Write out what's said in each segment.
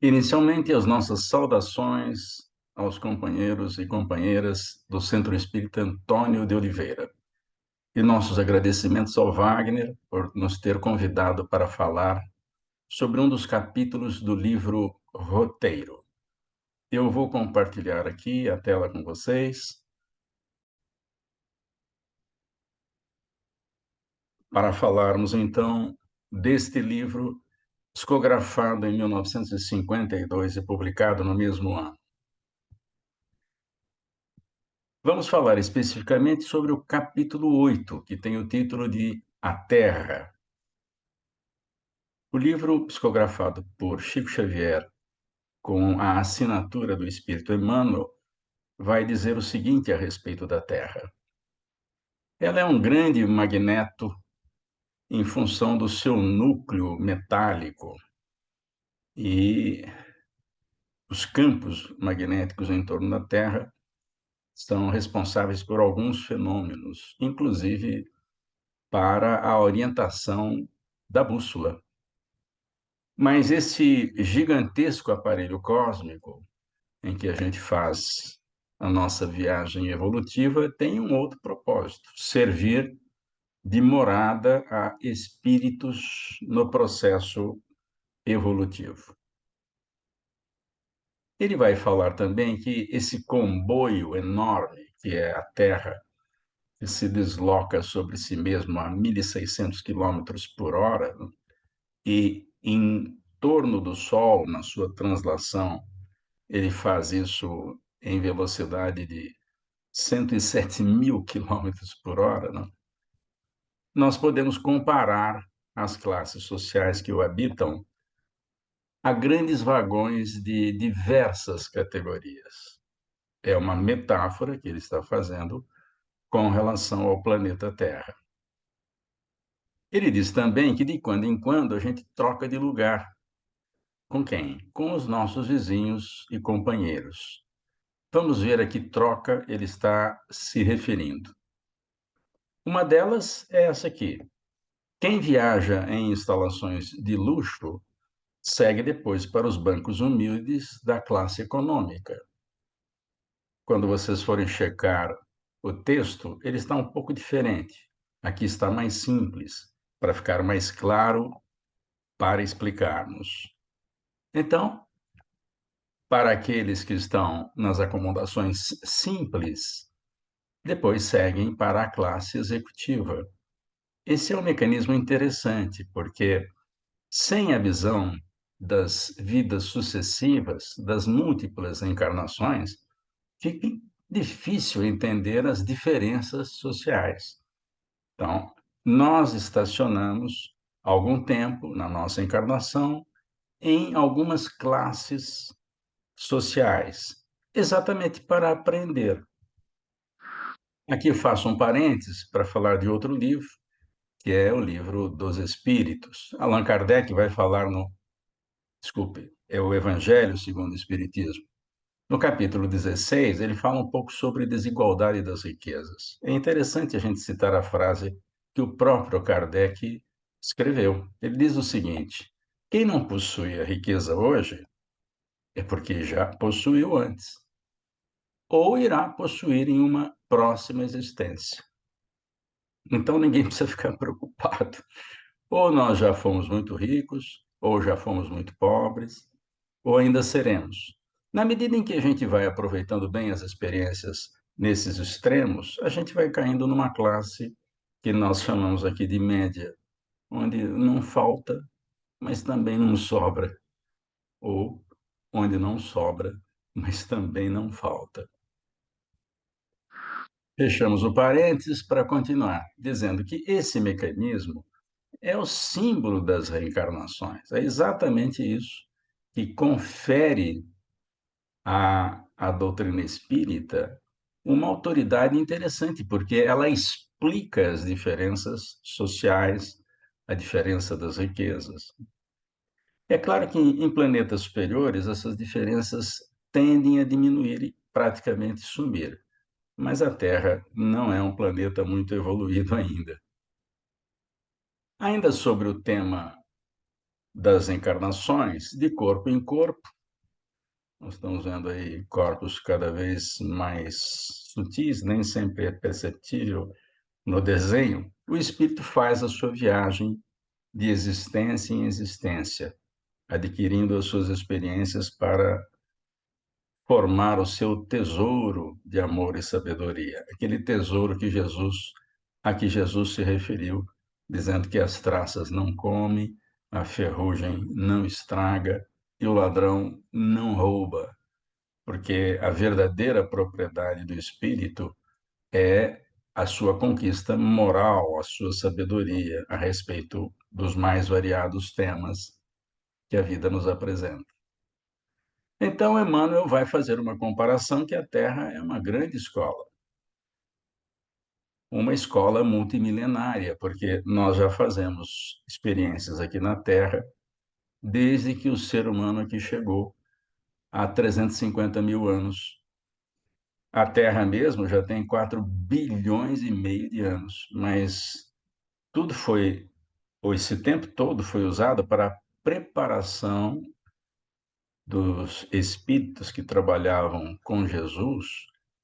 Inicialmente, as nossas saudações aos companheiros e companheiras do Centro Espírita Antônio de Oliveira. E nossos agradecimentos ao Wagner por nos ter convidado para falar sobre um dos capítulos do livro Roteiro. Eu vou compartilhar aqui a tela com vocês para falarmos então deste livro, psicografado em 1952 e publicado no mesmo ano. Vamos falar especificamente sobre o capítulo 8, que tem o título de A Terra. O livro, psicografado por Chico Xavier, com a assinatura do Espírito Emmanuel, vai dizer o seguinte a respeito da Terra. Ela é um grande magneto em função do seu núcleo metálico e os campos magnéticos em torno da Terra são responsáveis por alguns fenômenos, inclusive para a orientação da bússola. Mas esse gigantesco aparelho cósmico em que a gente faz a nossa viagem evolutiva tem um outro propósito: servir de morada a espíritos no processo evolutivo. Ele vai falar também que esse comboio enorme que é a Terra, que se desloca sobre si mesmo a 1.600 quilômetros por hora, e em torno do Sol, na sua translação, ele faz isso em velocidade de 107 mil quilômetros por hora, né? Nós podemos comparar as classes sociais que o habitam a grandes vagões de diversas categorias. É uma metáfora que ele está fazendo com relação ao planeta Terra. Ele diz também que de quando em quando a gente troca de lugar. Com quem? Com os nossos vizinhos e companheiros. Vamos ver a que troca ele está se referindo. Uma delas é essa aqui. Quem viaja em instalações de luxo segue depois para os bancos humildes da classe econômica. Quando vocês forem checar o texto, ele está um pouco diferente. Aqui está mais simples, para ficar mais claro para explicarmos. Então, para aqueles que estão nas acomodações simples, depois seguem para a classe executiva. Esse é um mecanismo interessante, porque sem a visão das vidas sucessivas, das múltiplas encarnações, fica difícil entender as diferenças sociais. Então, nós estacionamos algum tempo na nossa encarnação em algumas classes sociais, exatamente para aprender. Aqui eu faço um parênteses para falar de outro livro, que é o livro dos Espíritos. Allan Kardec vai falar no, desculpe, é o Evangelho segundo o Espiritismo. No capítulo 16, ele fala um pouco sobre desigualdade das riquezas. É interessante a gente citar a frase que o próprio Kardec escreveu. Ele diz o seguinte: quem não possui a riqueza hoje é porque já possuiu antes, ou irá possuir em uma próxima existência. Então ninguém precisa ficar preocupado. Ou nós já fomos muito ricos, ou já fomos muito pobres, ou ainda seremos. Na medida em que a gente vai aproveitando bem as experiências nesses extremos, a gente vai caindo numa classe que nós chamamos aqui de média, onde não falta, mas também não sobra, ou onde não sobra, mas também não falta. Fechamos o parênteses para continuar, dizendo que esse mecanismo é o símbolo das reencarnações. É exatamente isso que confere à doutrina espírita uma autoridade interessante, porque ela explica as diferenças sociais, a diferença das riquezas. É claro que em planetas superiores essas diferenças tendem a diminuir e praticamente sumir, mas a Terra não é um planeta muito evoluído ainda. Ainda sobre o tema das encarnações, de corpo em corpo. Nós estamos vendo aí corpos cada vez mais sutis, nem sempre é perceptível no desenho. O espírito faz a sua viagem de existência em existência, adquirindo as suas experiências para formar o seu tesouro de amor e sabedoria, aquele tesouro a que Jesus se referiu, dizendo que as traças não comem, a ferrugem não estraga e o ladrão não rouba, porque a verdadeira propriedade do espírito é a sua conquista moral, a sua sabedoria a respeito dos mais variados temas que a vida nos apresenta. Então, Emmanuel vai fazer uma comparação que a Terra é uma grande escola, uma escola multimilenária, porque nós já fazemos experiências aqui na Terra desde que o ser humano aqui chegou, há 350 mil anos. A Terra mesmo já tem 4 bilhões e meio de anos, mas tudo foi, ou esse tempo todo foi usado para a preparação dos espíritos que trabalhavam com Jesus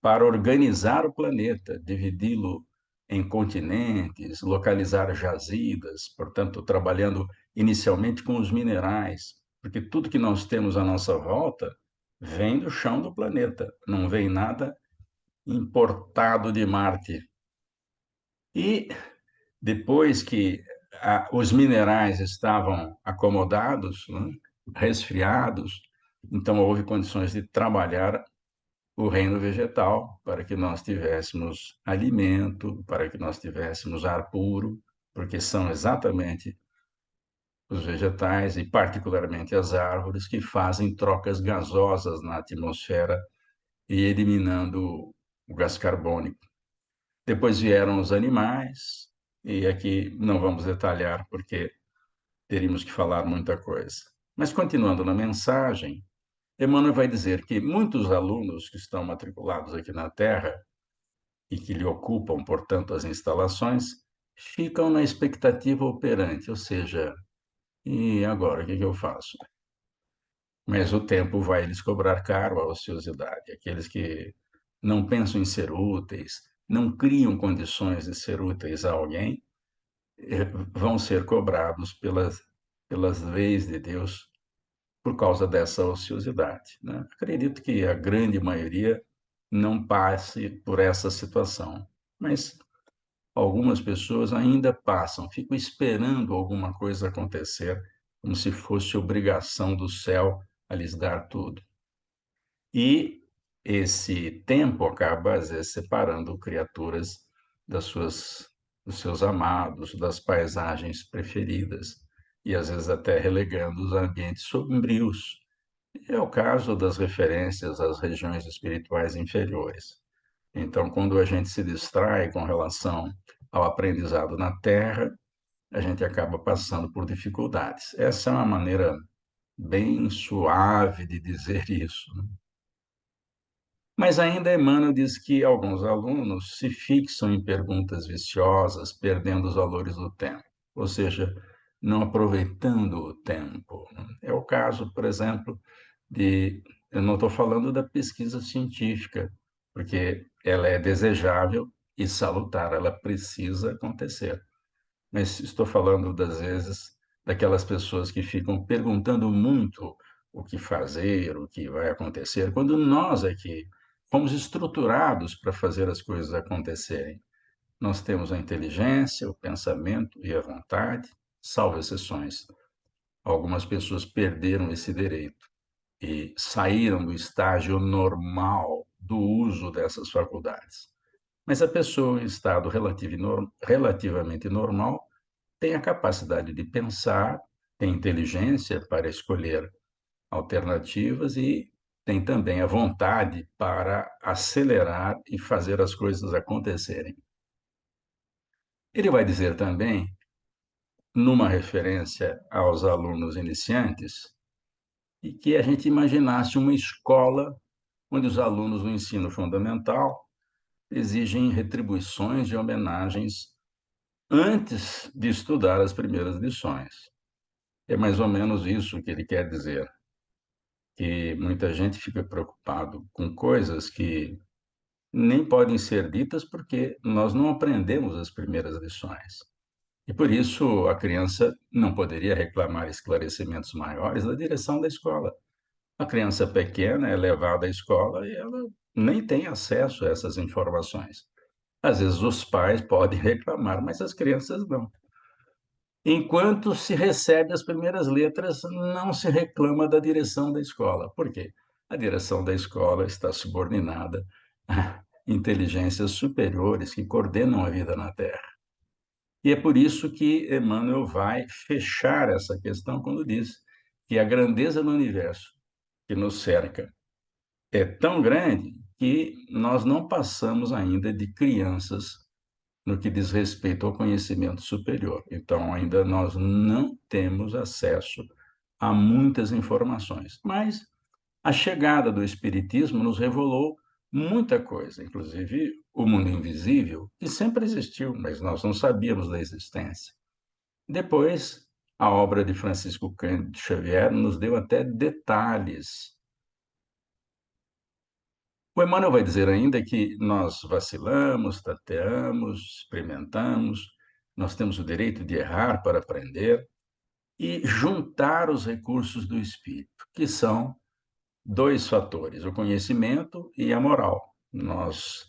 para organizar o planeta, dividi-lo em continentes, localizar jazidas, portanto, trabalhando inicialmente com os minerais, porque tudo que nós temos à nossa volta vem do chão do planeta, não vem nada importado de Marte. E depois que os minerais estavam acomodados, né, resfriados, então houve condições de trabalhar o reino vegetal para que nós tivéssemos alimento, para que nós tivéssemos ar puro, porque são exatamente os vegetais e particularmente as árvores que fazem trocas gasosas na atmosfera e eliminando o gás carbônico. Depois vieram os animais, e aqui não vamos detalhar porque teríamos que falar muita coisa. Mas continuando na mensagem, Emmanuel vai dizer que muitos alunos que estão matriculados aqui na Terra e que lhe ocupam, portanto, as instalações, ficam na expectativa operante, ou seja, e agora o que eu faço? Mas o tempo vai lhes cobrar caro a ociosidade. Aqueles que não pensam em ser úteis, não criam condições de ser úteis a alguém, vão ser cobrados pelas leis de Deus por causa dessa ociosidade, né? Acredito que a grande maioria não passe por essa situação, mas algumas pessoas ainda passam, ficam esperando alguma coisa acontecer, como se fosse obrigação do céu a lhes dar tudo. E esse tempo acaba, às vezes, separando criaturas das suas, dos seus amados, das paisagens preferidas, e às vezes até relegando-os a ambientes sombrios. É o caso das referências às regiões espirituais inferiores. Então, quando a gente se distrai com relação ao aprendizado na Terra, a gente acaba passando por dificuldades. Essa é uma maneira bem suave de dizer isso, né? Mas ainda Emmanuel diz que alguns alunos se fixam em perguntas viciosas, perdendo os valores do tempo, ou seja, não aproveitando o tempo. É o caso, por exemplo, eu não estou falando da pesquisa científica, porque ela é desejável e salutar, ela precisa acontecer. Mas estou falando, das vezes, daquelas pessoas que ficam perguntando muito o que fazer, o que vai acontecer, quando nós aqui fomos estruturados para fazer as coisas acontecerem. Nós temos a inteligência, o pensamento e a vontade, salvo exceções. Algumas pessoas perderam esse direito e saíram do estágio normal do uso dessas faculdades. Mas a pessoa em estado relativamente normal tem a capacidade de pensar, tem inteligência para escolher alternativas e tem também a vontade para acelerar e fazer as coisas acontecerem. Ele vai dizer também, numa referência aos alunos iniciantes, e que a gente imaginasse uma escola onde os alunos do ensino fundamental exigem retribuições e homenagens antes de estudar as primeiras lições. É mais ou menos isso que ele quer dizer, que muita gente fica preocupado com coisas que nem podem ser ditas porque nós não aprendemos as primeiras lições. E por isso a criança não poderia reclamar esclarecimentos maiores da direção da escola. A criança pequena é levada à escola e ela nem tem acesso a essas informações. Às vezes os pais podem reclamar, mas as crianças não. Enquanto se recebe as primeiras letras, não se reclama da direção da escola. Por quê? A direção da escola está subordinada a inteligências superiores que coordenam a vida na Terra. E é por isso que Emmanuel vai fechar essa questão quando diz que a grandeza do universo que nos cerca é tão grande que nós não passamos ainda de crianças no que diz respeito ao conhecimento superior. Então, ainda nós não temos acesso a muitas informações. Mas a chegada do Espiritismo nos revelou muita coisa, inclusive o mundo invisível, que sempre existiu, mas nós não sabíamos da existência. Depois, a obra de Francisco Cândido Xavier nos deu até detalhes. O Emmanuel vai dizer ainda que nós vacilamos, tateamos, experimentamos, nós temos o direito de errar para aprender e juntar os recursos do espírito, que são dois fatores, o conhecimento e a moral. Nós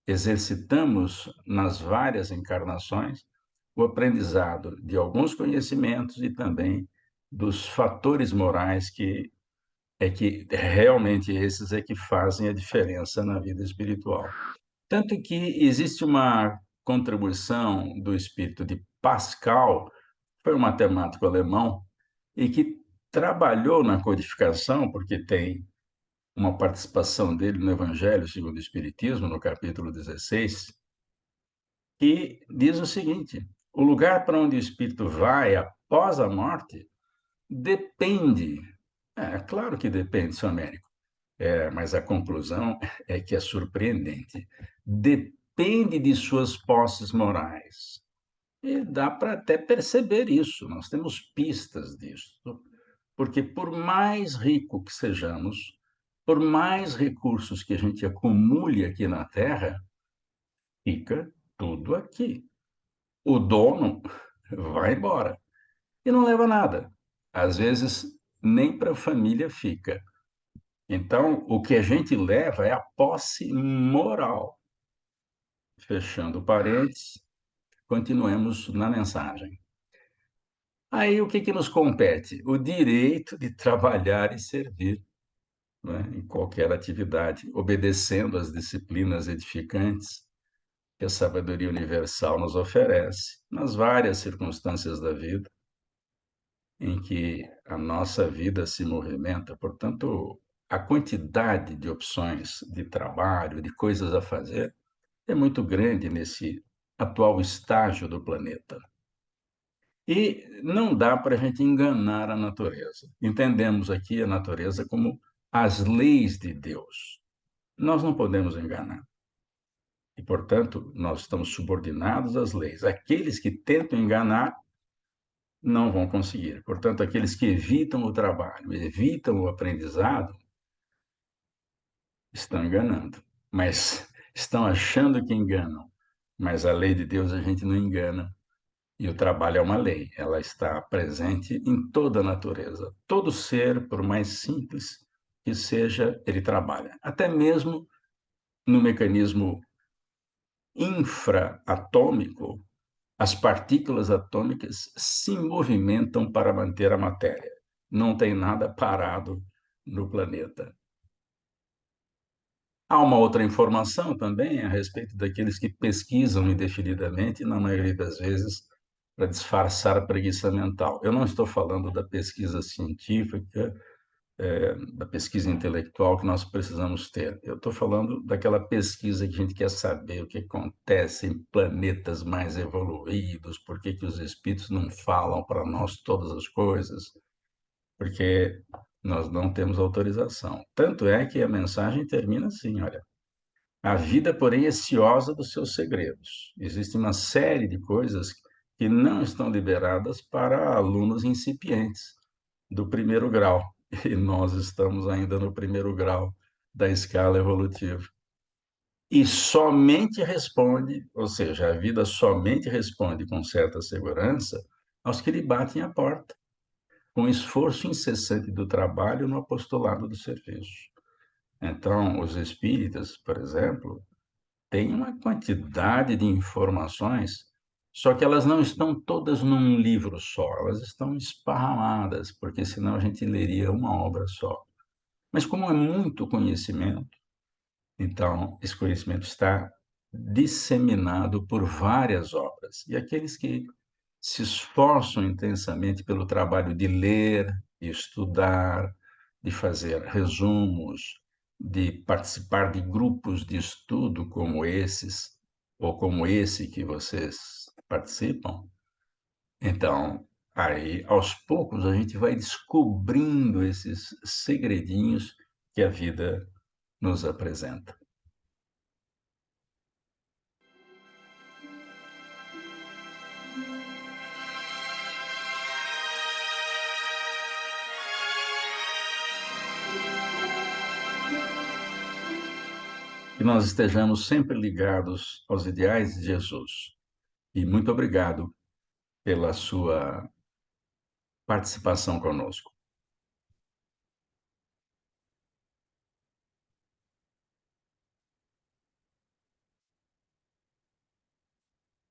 exercitamos nas várias encarnações o aprendizado de alguns conhecimentos e também dos fatores morais que realmente esses é que fazem a diferença na vida espiritual. Tanto que existe uma contribuição do espírito de Pascal, foi um matemático alemão, e que trabalhou na codificação, porque tem uma participação dele no Evangelho segundo o Espiritismo, no capítulo 16, que diz o seguinte: o lugar para onde o espírito vai após a morte depende. É claro que depende, seu Américo. Mas a conclusão é que é surpreendente. Depende de suas posses morais. E dá para até perceber isso, nós temos pistas disso. Porque por mais rico que sejamos, por mais recursos que a gente acumule aqui na Terra, fica tudo aqui. O dono vai embora e não leva nada. Às vezes, nem para a família fica. Então, o que a gente leva é a posse moral. Fechando parênteses, continuemos na mensagem. Aí, o que nos compete? O direito de trabalhar e servir, né, em qualquer atividade, obedecendo às disciplinas edificantes que a sabedoria universal nos oferece, nas várias circunstâncias da vida em que a nossa vida se movimenta. Portanto, a quantidade de opções de trabalho, de coisas a fazer, é muito grande nesse atual estágio do planeta. E não dá para a gente enganar a natureza. Entendemos aqui a natureza como as leis de Deus. Nós não podemos enganar. E, portanto, nós estamos subordinados às leis. Aqueles que tentam enganar não vão conseguir. Portanto, aqueles que evitam o trabalho, evitam o aprendizado, estão enganando. Mas estão achando que enganam. Mas a lei de Deus a gente não engana. E o trabalho é uma lei, ela está presente em toda a natureza. Todo ser, por mais simples que seja, ele trabalha. Até mesmo no mecanismo infraatômico, as partículas atômicas se movimentam para manter a matéria. Não tem nada parado no planeta. Há uma outra informação também a respeito daqueles que pesquisam indefinidamente, na maioria das vezes, para disfarçar a preguiça mental. Eu não estou falando da pesquisa científica, da pesquisa intelectual que nós precisamos ter. Eu estou falando daquela pesquisa que a gente quer saber o que acontece em planetas mais evoluídos, por que que os espíritos não falam para nós todas as coisas, porque nós não temos autorização. Tanto é que a mensagem termina assim, olha: a vida, porém, é ciosa dos seus segredos. Existe uma série de coisas que não estão liberadas para alunos incipientes do primeiro grau, e nós estamos ainda no primeiro grau da escala evolutiva. E somente responde, ou seja, a vida somente responde com certa segurança aos que lhe batem a porta, com esforço incessante do trabalho no apostolado do serviço. Então, os espíritas, por exemplo, têm uma quantidade de informações, só que elas não estão todas num livro só, elas estão esparramadas, porque senão a gente leria uma obra só. Mas como é muito conhecimento, então esse conhecimento está disseminado por várias obras. E aqueles que se esforçam intensamente pelo trabalho de ler, de estudar, de fazer resumos, de participar de grupos de estudo como esses, ou como esse que vocês participam. Então, aí, aos poucos, a gente vai descobrindo esses segredinhos que a vida nos apresenta. Que nós estejamos sempre ligados aos ideais de Jesus. E muito obrigado pela sua participação conosco.